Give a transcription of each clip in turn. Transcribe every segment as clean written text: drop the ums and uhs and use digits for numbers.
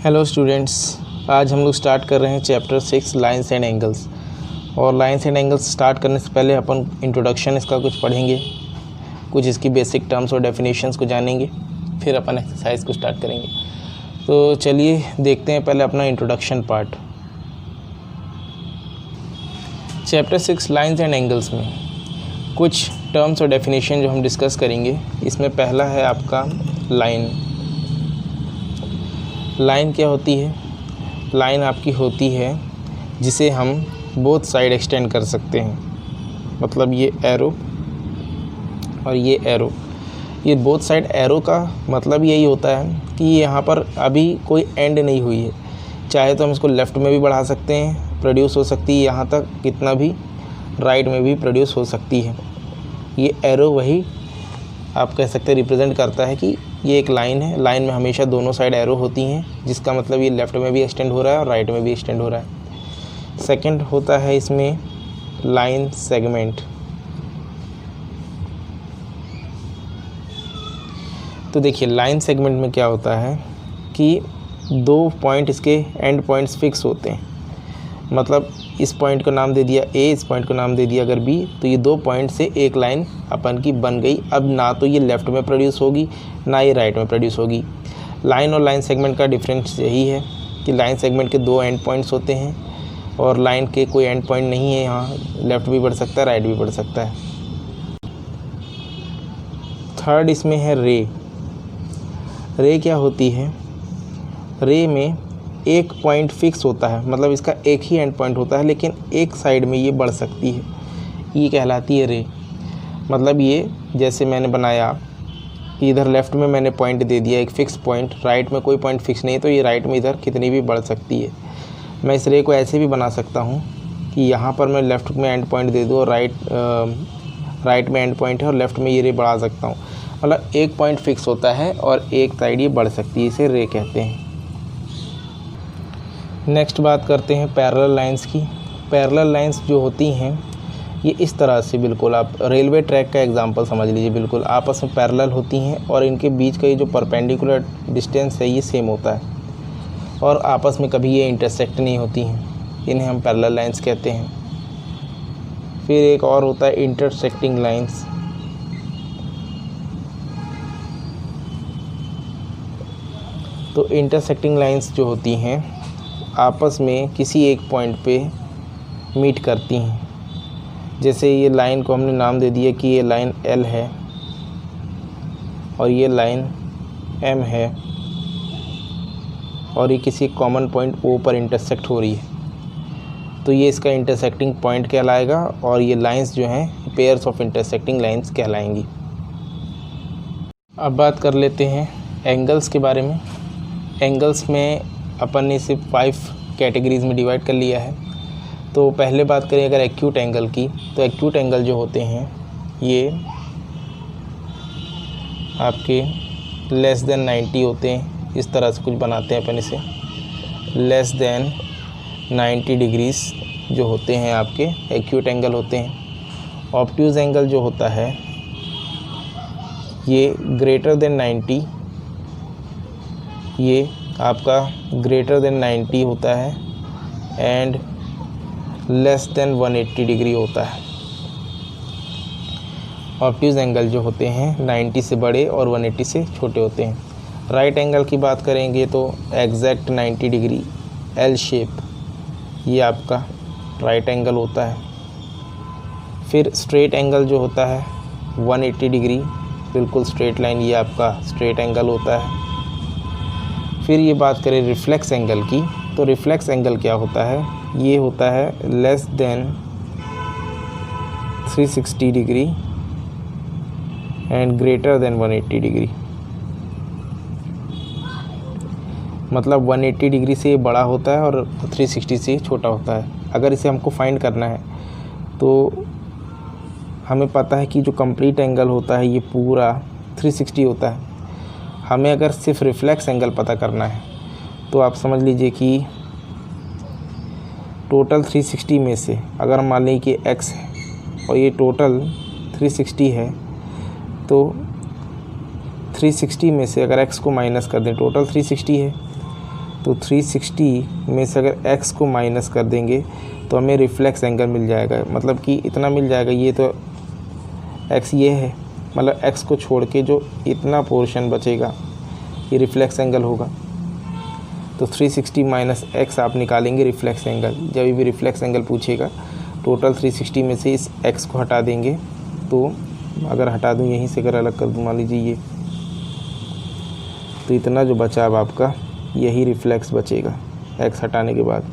Hello students, आज हम लोग स्टार्ट कर रहे हैं चैप्टर 6 लाइन्स एंड एंगल्स। और लाइन्स एंड एंगल्स स्टार्ट करने से पहले अपन इंट्रोडक्शन इसका कुछ पढ़ेंगे, कुछ इसकी बेसिक टर्म्स और डेफिनेशंस को जानेंगे, फिर अपन एक्सरसाइज को स्टार्ट करेंगे। तो चलिए देखते हैं पहले अपना introduction part. Chapter 6 lines and angles में कुछ टर्म्स और डेफिनेशन जो हम डिस्कस करेंगे, इसमें पहला है आपका लाइन। लाइन क्या होती है? लाइन आपकी होती है जिसे हम बोथ साइड एक्सटेंड कर सकते हैं। मतलब ये एरो और ये एरो, ये बोथ साइड एरो का मतलब यही होता है कि यहाँ पर अभी कोई एंड नहीं हुई है। चाहे तो हम इसको लेफ़्ट में भी बढ़ा सकते हैं, प्रोड्यूस हो सकती है यहाँ तक, कितना भी राइट में भी प्रोड्यूस हो सकती है। ये एरो वही आप कह सकते हैं रिप्रेजेंट करता है कि ये एक लाइन है। लाइन में हमेशा दोनों साइड एरो होती हैं, जिसका मतलब ये लेफ़्ट में भी एक्सटेंड हो रहा है और राइट में भी एक्सटेंड हो रहा है। सेकंड होता है इसमें लाइन सेगमेंट। तो देखिए लाइन सेगमेंट में क्या होता है कि दो पॉइंट इसके एंड पॉइंट्स फिक्स होते हैं। मतलब इस पॉइंट को नाम दे दिया ए, इस पॉइंट को नाम दे दिया अगर बी, तो ये दो पॉइंट से एक लाइन अपन की बन गई। अब ना तो ये लेफ़्ट में प्रोड्यूस होगी ना ये राइट में प्रोड्यूस होगी। लाइन और लाइन सेगमेंट का डिफरेंस यही है कि लाइन सेगमेंट के दो एंड पॉइंट्स होते हैं और लाइन के कोई एंड पॉइंट नहीं है। यहाँ लेफ़्ट भी बढ़ सकता है, राइट भी बढ़ सकता है। थर्ड इसमें है रे। रे क्या होती है? रे में एक पॉइंट फिक्स होता है, मतलब इसका एक ही एंड पॉइंट होता है, लेकिन एक साइड में ये बढ़ सकती है, ये कहलाती है रे। मतलब ये जैसे मैंने बनाया कि इधर लेफ़्ट में मैंने पॉइंट दे दिया एक फ़िक्स पॉइंट, राइट में कोई पॉइंट फिक्स नहीं, तो ये राइट में इधर कितनी भी बढ़ सकती है। मैं इस रे को ऐसे भी बना सकता हूँ कि यहाँ पर मैं लेफ़्ट में एंड पॉइंट दे दूँ और राइट में एंड पॉइंट है और लेफ़्ट में ये रे बढ़ा सकता हूँ। मतलब एक पॉइंट फिक्स होता है और एक साइड ये बढ़ सकती है, इसे रे कहते हैं। नेक्स्ट बात करते हैं पैरेलल लाइंस की। पैरेलल लाइंस जो होती हैं ये इस तरह से, बिल्कुल आप रेलवे ट्रैक का एग्जांपल समझ लीजिए, बिल्कुल आपस में पैरेलल होती हैं और इनके बीच का ये जो परपेंडिकुलर डिस्टेंस है ये सेम होता है और आपस में कभी ये इंटरसेक्ट नहीं होती हैं। इन्हें हम पैरेलल लाइंस कहते हैं। फिर एक और होता है इंटरसेक्टिंग लाइंस। तो इंटरसेक्टिंग लाइंस जो होती हैं आपस में किसी एक पॉइंट पे मीट करती हैं। जैसे ये लाइन को हमने नाम दे दिया कि ये लाइन L है और ये लाइन M है और ये किसी कॉमन पॉइंट O पर इंटरसेक्ट हो रही है, तो ये इसका इंटरसेक्टिंग पॉइंट कहलाएगा और ये लाइंस जो हैं पेयर्स ऑफ इंटरसेक्टिंग लाइंस कहलाएंगी। अब बात कर लेते हैं एंगल्स के बारे में। एंगल्स में अपन ने सिर्फ 5 कैटेगरीज़ में डिवाइड कर लिया है। तो पहले बात करें अगर एक्यूट एंगल की, तो एक्यूट एंगल जो होते हैं ये आपके लेस देन 90 होते हैं। इस तरह से कुछ बनाते हैं अपन इसे, लेस देन 90 डिग्रीज़ जो होते हैं आपके एक्यूट एंगल होते हैं। ऑब्ट्यूज़ एंगल जो होता है ये ग्रेटर देन 90, ये आपका ग्रेटर देन 90 होता है एंड लेस देन 180 डिग्री होता है। ऑब्ट्यूज़ एंगल जो होते हैं 90 से बड़े और 180 से छोटे होते हैं। राइट एंगल की बात करेंगे तो एग्जैक्ट 90 डिग्री एल शेप, ये आपका राइट एंगल होता है। फिर स्ट्रेट एंगल जो होता है 180 डिग्री बिल्कुल स्ट्रेट लाइन, ये आपका स्ट्रेट एंगल होता है। फिर ये बात करें रिफ्लेक्स एंगल की, तो रिफ्लेक्स एंगल क्या होता है? ये होता है less than 360 degree and greater than 180 degree. मतलब 180 डिग्री से बड़ा होता है और 360 से छोटा होता है। अगर इसे हमको फाइंड करना है तो हमें पता है कि जो कंप्लीट एंगल होता है ये पूरा 360 होता है। हमें अगर सिर्फ रिफ्लेक्स एंगल पता करना है तो आप समझ लीजिए कि टोटल 360 में से अगर मान लें कि x है और ये टोटल 360 है, तो 360 में से अगर x को माइनस कर दें, टोटल 360 है, तो 360 में से अगर x को माइनस कर देंगे तो हमें रिफ्लेक्स एंगल मिल जाएगा, मतलब कि इतना मिल जाएगा। ये तो x ये है, मतलब x को छोड़ के जो इतना पोर्शन बचेगा ये रिफ्लेक्स एंगल होगा। तो 360 माइनस x आप निकालेंगे रिफ्लेक्स एंगल। जब भी रिफ्लेक्स एंगल पूछेगा टोटल 360 में से इस x को हटा देंगे, तो अगर हटा दूँ यहीं से, अगर अलग कर दूँ मान लीजिए ये, तो इतना जो बचा अब आपका यही रिफ्लेक्स बचेगा x हटाने के बाद।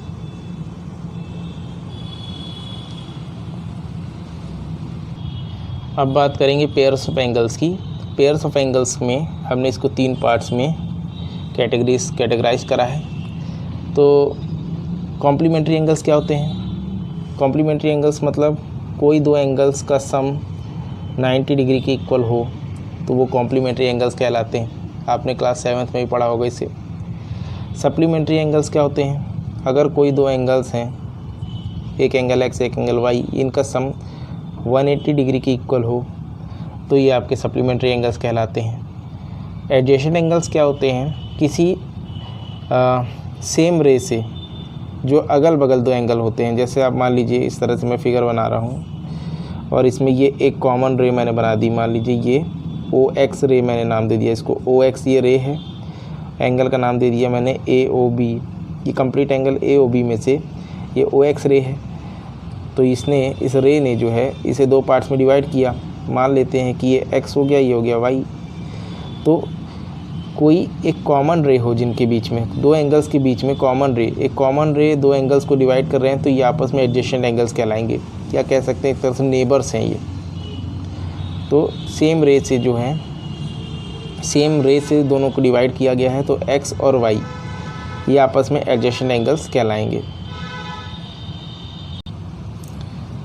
अब बात करेंगे पेयर्स ऑफ एंगल्स की। पेयर्स ऑफ एंगल्स में हमने इसको 3 पार्ट्स में कैटेगराइज करा है। तो कॉम्प्लीमेंट्री एंगल्स क्या होते हैं? कॉम्प्लीमेंट्री एंगल्स मतलब कोई दो एंगल्स का सम 90 डिग्री के इक्वल हो तो वो कॉम्प्लीमेंट्री एंगल्स कहलाते हैं। आपने क्लास 7th में भी पढ़ा होगा इसे। सप्लीमेंट्री एंगल्स क्या होते हैं? अगर कोई दो एंगल्स हैं, एक एंगल x एक एंगल y, इनका सम 180 डिग्री के इक्वल हो तो ये आपके सप्लीमेंट्री एंगल्स कहलाते हैं। एडजेसेंट एंगल्स क्या होते हैं? किसी सेम रे से जो अगल बगल दो एंगल होते हैं। जैसे आप मान लीजिए इस तरह से मैं फिगर बना रहा हूँ और इसमें ये एक कॉमन रे मैंने बना दी। मान लीजिए ये OX रे मैंने नाम दे दिया इसको। OX ये रे है, एंगल का नाम दे दिया मैंने AOB। ये कंप्लीट एंगल AOB में से ये OX रे है। तो इसने, इस रे ने जो है इसे 2 पार्ट्स में डिवाइड किया। मान लेते हैं कि ये x हो गया, ये हो गया y। तो कोई एक कॉमन रे हो जिनके बीच में, दो एंगल्स के बीच में कॉमन रे, एक कॉमन रे दो एंगल्स को डिवाइड कर रहे हैं, तो ये आपस में एडजेसेंट एंगल्स कहलाएंगे। क्या कह सकते हैं? एक तरह से नेबर्स हैं ये। तो सेम रे से जो है, सेम रे से दोनों को डिवाइड किया गया है, तो x और y ये आपस में एडजेसेंट एंगल्स कहलाएंगे।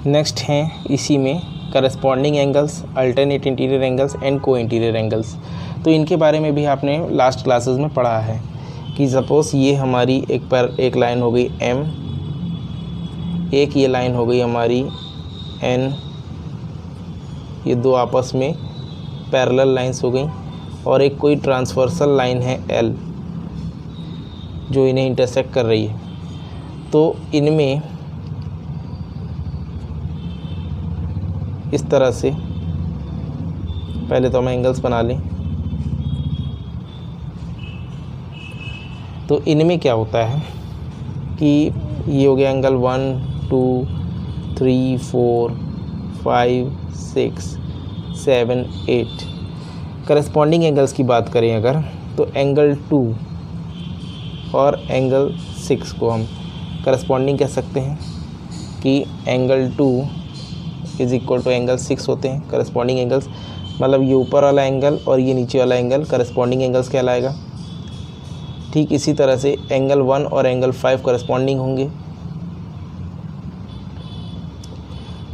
नेक्स्ट हैं इसी में corresponding angles, alternate interior angles and को इंटीरियर एंगल्स। तो इनके बारे में भी आपने लास्ट क्लासेस में पढ़ा है कि सपोज़ ये हमारी एक लाइन हो गई M, एक ये लाइन हो गई हमारी N, ये दो आपस में पैरेलल लाइंस हो गई, और एक कोई ट्रांसवर्सल लाइन है L जो इन्हें इंटरसेक्ट कर रही है। तो इनमें इस तरह से पहले तो हम एंगल्स बना लें। तो इनमें क्या होता है कि ये हो गया एंगल 1 2 3 4 5 6 7 8। करस्पॉन्डिंग एंगल्स की बात करें अगर, तो एंगल 2 और एंगल 6 को हम करस्पॉन्डिंग कह सकते हैं कि angle 2 is equal to angle 6 होते हैं करस्पॉन्डिंग एंगल्स। मतलब ये ऊपर वाला एंगल और ये नीचे वाला एंगल करस्पॉन्डिंग एंगल्स कहलाएगा। ठीक इसी तरह से एंगल 1 और एंगल 5 करस्पॉन्डिंग होंगे।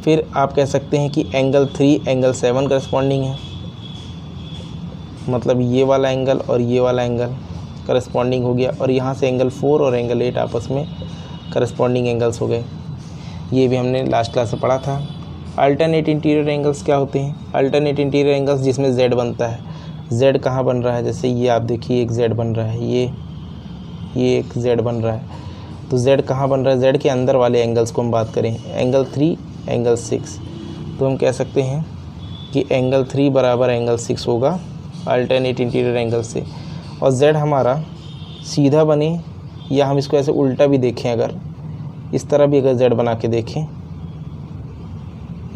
फिर आप कह सकते हैं कि एंगल 3 एंगल 7 करस्पॉन्डिंग है, मतलब ये वाला एंगल और ये वाला एंगल करस्पॉन्डिंग हो गया, और यहाँ से एंगल 4 और एंगल 8 आपस में करस्पॉन्डिंग एंगल्स हो गए। ये भी हमने लास्ट क्लास में पढ़ा था। अल्टरनेट इंटीरियर एंगल्स क्या होते हैं? अल्टरनेट इंटीरियर एंगल्स जिसमें Z बनता है। Z कहाँ बन रहा है? जैसे ये आप देखिए एक Z बन रहा है, ये एक Z बन रहा है। तो Z कहाँ बन रहा है? Z के अंदर वाले एंगल्स को हम बात करें, एंगल 3 एंगल 6, तो हम कह सकते हैं कि एंगल 3 बराबर एंगल 6 होगा अल्टरनेट इंटीरियर एंगल से। और Z हमारा सीधा बने या हम इसको ऐसे उल्टा भी देखें, अगर इस तरह भी अगर Z बना के देखें,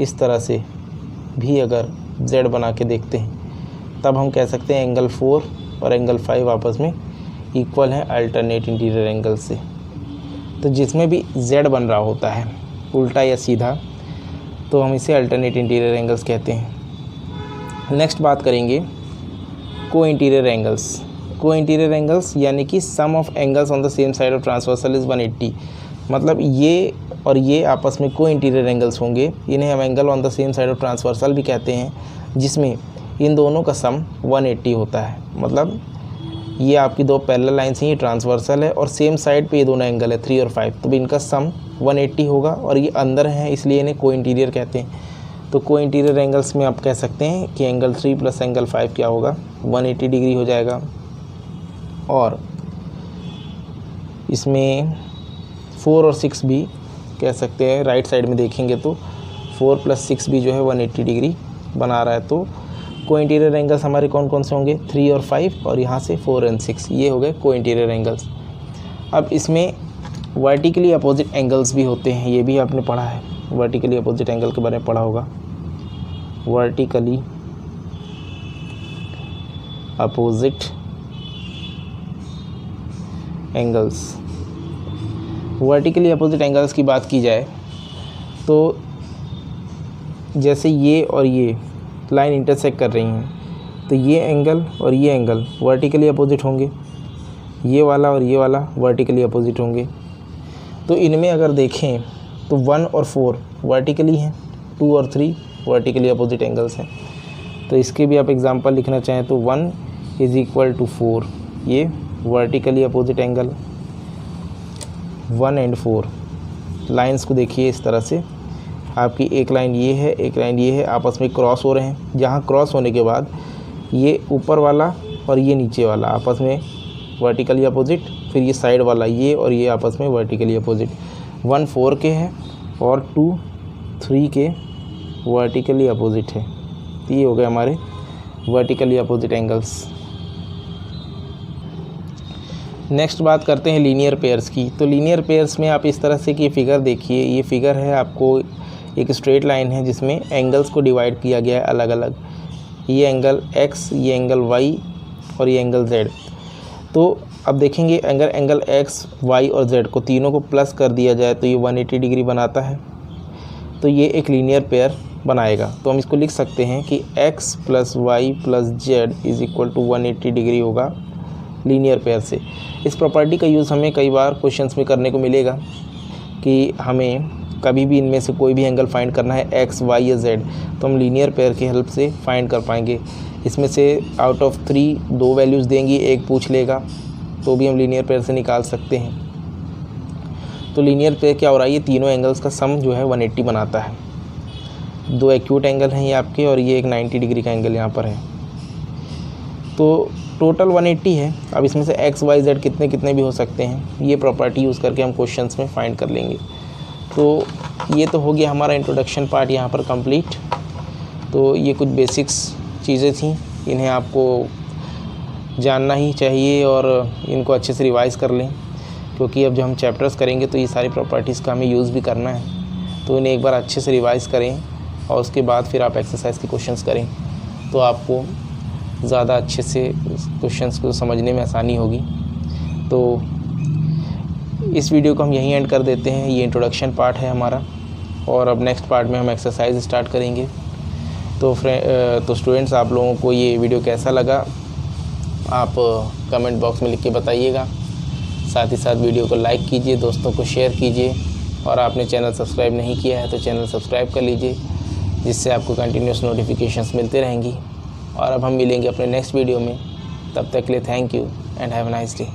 इस तरह से भी अगर Z बना के देखते हैं, तब हम कह सकते हैं एंगल 4 और एंगल 5 आपस में इक्वल है अल्टरनेट इंटीरियर एंगल से। तो जिसमें भी Z बन रहा होता है उल्टा या सीधा, तो हम इसे अल्टरनेट इंटीरियर एंगल्स कहते हैं। नेक्स्ट बात करेंगे co-interior angles. Co-interior angles यानी कि sum of angles on the same side of transversal is 180। मतलब ये और ये आपस में को इंटीरियर एंगल्स होंगे। इन्हें हम angle on the same side of transversal भी कहते हैं, जिसमें इन दोनों का सम 180 होता है। मतलब ये आपकी दो पैरेलल लाइन्स हैं, ये ट्रांसवर्सल है और सेम साइड पे ये दोनों एंगल है 3 और 5, तो इनका सम 180 होगा और ये अंदर है इसलिए इन्हें को इंटीरियर कहते हैं। तो को इंटीरियर एंगल्स में आप कह सकते हैं कि एंगल 3 प्लस एंगल 5 क्या होगा? 180 डिग्री हो जाएगा। और इसमें 4 और 6 भी कह सकते हैं, राइट साइड में देखेंगे तो 4 + 6 भी जो है 180 डिग्री बना रहा है। तो को इंटीरियर एंगल्स हमारे कौन कौन से होंगे, 3 और 5, और यहाँ से 4 और 6, ये हो गए को इंटीरियर एंगल्स। अब इसमें वर्टिकली अपोजिट एंगल्स भी होते हैं, ये भी आपने पढ़ा है, वर्टिकली अपोजिट एंगल के बारे में पढ़ा होगा। Vertically opposite angles, vertically opposite angles की बात की जाए तो जैसे ये और ये लाइन इंटरसेक्ट कर रही हैं, तो ये एंगल और ये एंगल वर्टिकली अपोजिट होंगे, ये वाला और ये वाला वर्टिकली अपोजिट होंगे। तो इनमें अगर देखें तो 1 और 4 वर्टिकली हैं, 2 और 3 वर्टिकली अपोजिट एंगल्स हैं। तो इसके भी आप एग्जांपल लिखना चाहें तो 1 = 4, ये वर्टिकली अपोजिट एंगल। 1 और 4 लाइंस को देखिए इस तरह से, आपकी एक लाइन ये है, एक लाइन ये है, आपस में क्रॉस हो रहे हैं। जहाँ क्रॉस होने के बाद ये ऊपर वाला और ये नीचे वाला आपस में वर्टिकली अपोजिट, फिर ये साइड वाला ये और ये आपस में वर्टिकली अपोजिट। 1 4 के हैं और 2 3 के वर्टिकली अपोजिट है। तो ये हो गए हमारे वर्टिकली अपोजिट एंगल्स। नेक्स्ट बात करते हैं लीनियर पेयर्स की। तो लीनियर पेयर्स में आप इस तरह से कि फिगर देखिए, ये फिगर है, आपको एक स्ट्रेट लाइन है जिसमें एंगल्स को डिवाइड किया गया है अलग अलग। ये एंगल x, ये एंगल y और ये एंगल z। तो अब देखेंगे अगर एंगल x, y और z को तीनों को प्लस कर दिया जाए तो ये 180 डिग्री बनाता है। तो ये एक लीनियर पेयर बनाएगा। तो हम इसको लिख सकते हैं कि x + y + z = 180 डिग्री होगा लीनियर पेयर से। इस प्रॉपर्टी का यूज़ हमें कई बार क्वेश्चंस में करने को मिलेगा कि हमें कभी भी इनमें से कोई भी एंगल फाइंड करना है x, y या z, तो हम लीनियर पेयर की हेल्प से फाइंड कर पाएंगे। इसमें से आउट ऑफ 3 2 वैल्यूज़ देंगी, एक पूछ लेगा, तो भी हम लीनियर पेयर से निकाल सकते हैं। तो लीनियर पेयर क्या हो रहा है, ये तीनों एंगल्स का सम जो है 180 बनाता है। 2 एक्यूट एंगल हैं ये आपके, और ये एक 90 डिग्री का एंगल यहाँ पर है। तो टोटल 180 है। अब इसमें से x, y, z कितने कितने भी हो सकते हैं, ये प्रॉपर्टी यूज़ करके हम क्वेश्चंस में फाइंड कर लेंगे। तो ये तो हो गया हमारा इंट्रोडक्शन पार्ट यहाँ पर कंप्लीट। तो ये कुछ बेसिक्स चीज़ें थी, इन्हें आपको जानना ही चाहिए और इनको अच्छे से रिवाइज़ कर लें, क्योंकि अब जब हम चैप्टर्स करेंगे तो ये सारी प्रॉपर्टीज़ का हमें यूज़ भी करना है। तो इन्हें एक बार अच्छे से रिवाइज़ करें और उसके बाद फिर आप एक्सरसाइज के क्वेश्चंस करें, तो आपको ज़्यादा अच्छे से क्वेश्चंस को समझने में आसानी होगी। तो इस वीडियो को हम यहीं एंड कर देते हैं। ये इंट्रोडक्शन पार्ट है हमारा, और अब नेक्स्ट पार्ट में हम एक्सरसाइज स्टार्ट करेंगे। तो स्टूडेंट्स, आप लोगों को ये वीडियो कैसा लगा आप कमेंट बॉक्स में लिख के बताइएगा। साथ ही साथ वीडियो को लाइक कीजिए, दोस्तों को शेयर कीजिए, और आपने चैनल सब्सक्राइब नहीं किया है तो चैनल सब्सक्राइब कर लीजिए, जिससे आपको कंटिन्यूस नोटिफिकेशंस मिलते रहेंगी। और अब हम मिलेंगे अपने नेक्स्ट वीडियो में। तब तक के लिए thank you and have a nice day.